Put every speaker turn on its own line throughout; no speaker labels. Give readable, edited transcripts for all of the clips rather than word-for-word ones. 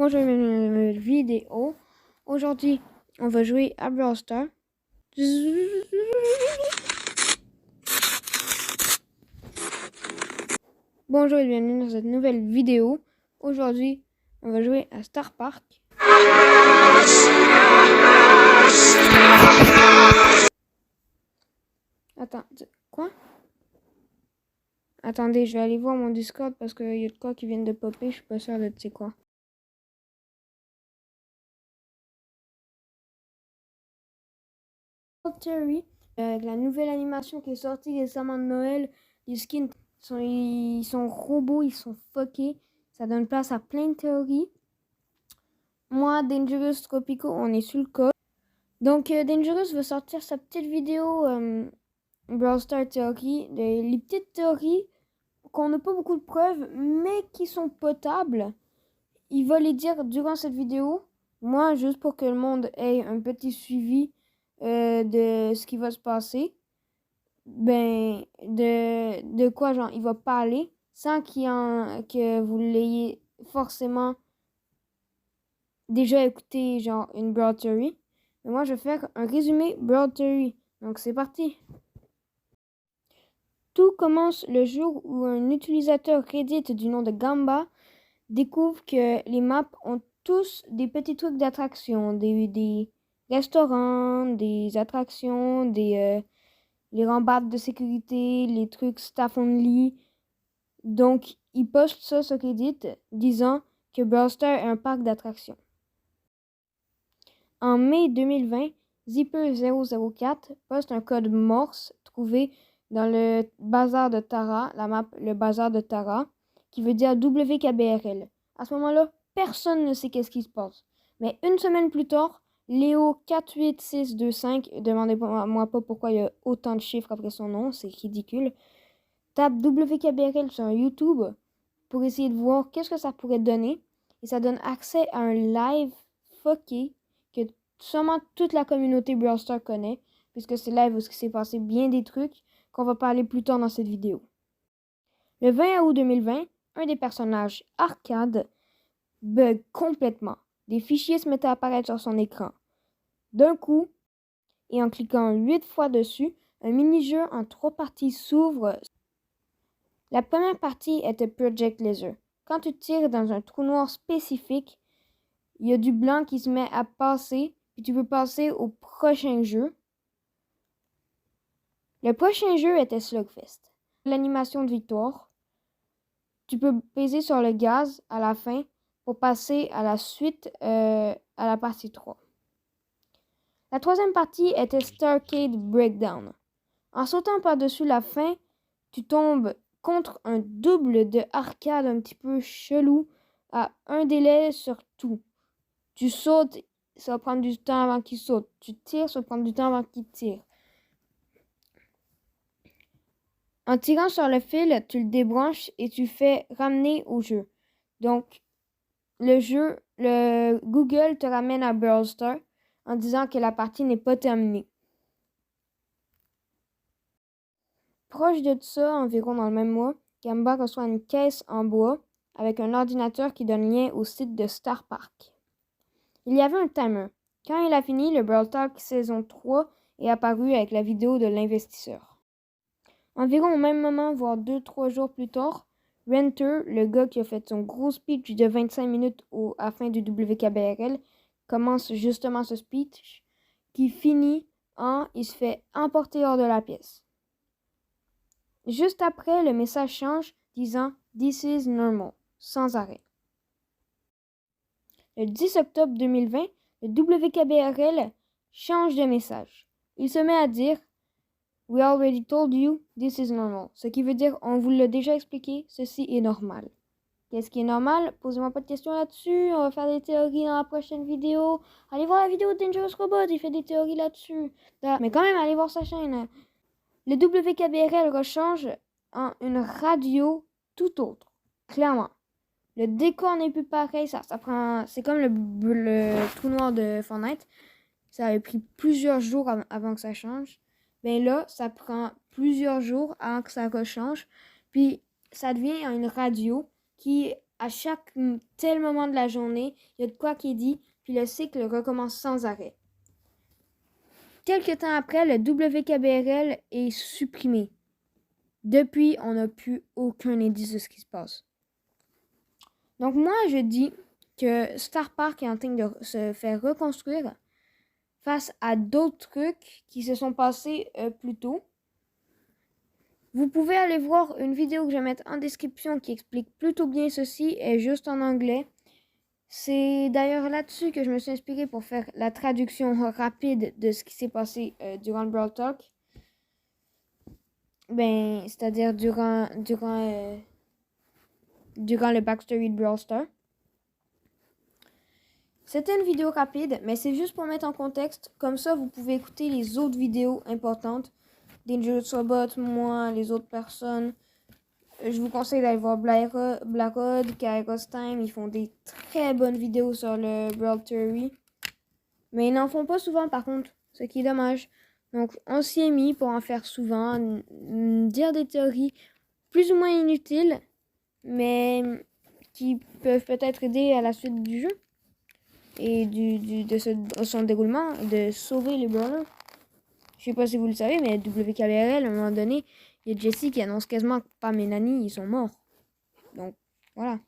Bonjour, bienvenue dans une vidéo. Aujourd'hui, on va jouer à Brawl Stars. Bonjour et bienvenue dans cette nouvelle vidéo. Aujourd'hui, on va jouer à Star Park. Attends, quoi? Attendez, je vais aller voir mon Discord parce qu'il y a de quoi qui viennent de popper. Je suis pas sûre de tu sais quoi. Theory, la nouvelle animation qui est sortie récemment de Noël, les skins ils sont robots, ils sont fuckés. Ça donne place à plein de théories. Moi, Dangerous Tropico, on est sur le code. Donc, Dangerous va sortir sa petite vidéo Brawl Stars Theory. Les petites théories qu'on n'a pas beaucoup de preuves, mais qui sont potables. Il va les dire durant cette vidéo. Moi, juste pour que le monde ait un petit suivi de ce qui va se passer. Ben, de quoi, genre, il va parler sans que vous l'ayez forcément déjà écouté, genre, une Brawl Theory. Mais moi, je vais faire un résumé Brawl Theory. Donc, c'est parti. Tout commence le jour où un utilisateur Reddit du nom de Gamba découvre que les maps ont tous des petits trucs d'attraction, des restaurants, des attractions, les rambardes de sécurité, les trucs staff only. Donc, il poste ça sur Reddit disant que Brawl Stars est un parc d'attractions. En mai 2020, Zipper004 poste un code Morse trouvé dans le bazar de Tara, la map Le bazar de Tara, qui veut dire WKBRL. À ce moment-là, personne ne sait qu'est-ce qui se passe. Mais une semaine plus tard, Léo48625, demandez-moi pas pourquoi il y a autant de chiffres après son nom, c'est ridicule, tape WKBRL sur YouTube pour essayer de voir qu'est-ce que ça pourrait donner. Et ça donne accès à un live fucké que sûrement toute la communauté Brawl Stars connaît, puisque c'est live où il s'est passé bien des trucs qu'on va parler plus tard dans cette vidéo. Le 20 août 2020, un des personnages, Arcade, bug complètement. Des fichiers se mettent à apparaître sur son écran. D'un coup, et en cliquant 8 fois dessus, un mini-jeu en 3 parties s'ouvre. La première partie était Project Laser. Quand tu tires dans un trou noir spécifique, il y a du blanc qui se met à passer, puis tu peux passer au prochain jeu. Le prochain jeu était Slugfest. L'animation de victoire. Tu peux peser sur le gaz à la fin pour passer à la suite, à la partie 3. La troisième partie était Starcade Breakdown. En sautant par-dessus la fin, tu tombes contre un double de arcade un petit peu chelou à un délai sur tout. Tu sautes, ça va prendre du temps avant qu'il saute. Tu tires, ça va prendre du temps avant qu'il tire. En tirant sur le fil, tu le débranches et tu fais ramener au jeu. Donc, le Google te ramène à Brawl Stars en disant que la partie n'est pas terminée. Proche de ça, environ dans le même mois, Gamba reçoit une caisse en bois avec un ordinateur qui donne lien au site de Star Park. Il y avait un timer. Quand il a fini, le Brawl Talk saison 3 est apparu avec la vidéo de l'investisseur. Environ au même moment, voire 2-3 jours plus tard, Renter, le gars qui a fait son gros speech de 25 minutes à la fin du WKBRL, commence justement ce speech qui finit il se fait emporter hors de la pièce. Juste après, le message change disant « This is normal », sans arrêt. Le 10 octobre 2020, le WKBRL change de message. Il se met à dire « We already told you, this is normal », ce qui veut dire « On vous l'a déjà expliqué, ceci est normal ». Qu'est-ce qui est normal? Posez-moi pas de questions là-dessus, on va faire des théories dans la prochaine vidéo. Allez voir la vidéo de Dangerous Robot, il fait des théories là-dessus. Mais quand même, allez voir sa chaîne. Le WKBRL rechange en une radio tout autre, clairement. Le décor n'est plus pareil, c'est comme le trou noir de Fortnite. Ça avait pris plusieurs jours avant que ça change. Ben là, ça prend plusieurs jours avant que ça rechange. Puis ça devient une radio qui à chaque tel moment de la journée, il y a de quoi qui est dit, puis le cycle recommence sans arrêt. Quelque temps après, le WKBRL est supprimé. Depuis, on n'a plus aucun indice de ce qui se passe. Donc moi, je dis que Star Park est en train de se faire reconstruire face à d'autres trucs qui se sont passés plus tôt. Vous pouvez aller voir une vidéo que je vais mettre en description qui explique plutôt bien ceci, et juste en anglais. C'est d'ailleurs là-dessus que je me suis inspirée pour faire la traduction rapide de ce qui s'est passé durant le Brawl Talk. C'est-à-dire durant le backstory de Brawl Stars. C'était une vidéo rapide, mais c'est juste pour mettre en contexte. Comme ça, vous pouvez écouter les autres vidéos importantes. Dangerous Robot, moi, les autres personnes. Je vous conseille d'aller voir Blackrod, Kairos Time. Ils font des très bonnes vidéos sur le Brawl Theory. Mais ils n'en font pas souvent, par contre. Ce qui est dommage. Donc, on s'y est mis pour en faire souvent. Dire des théories plus ou moins inutiles, mais qui peuvent peut-être aider à la suite du jeu. Et de son déroulement, de sauver les brawlers. Je sais pas si vous le savez, mais WKBRL, à un moment donné, il y a Jessie qui annonce quasiment que Pam et Nani, ils sont morts. Donc, voilà.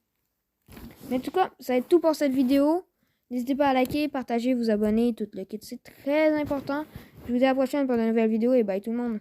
Mais en tout cas, ça va être tout pour cette vidéo. N'hésitez pas à liker, partager, vous abonner, tout le kit. C'est très important. Je vous dis à la prochaine pour de nouvelles vidéos et bye tout le monde.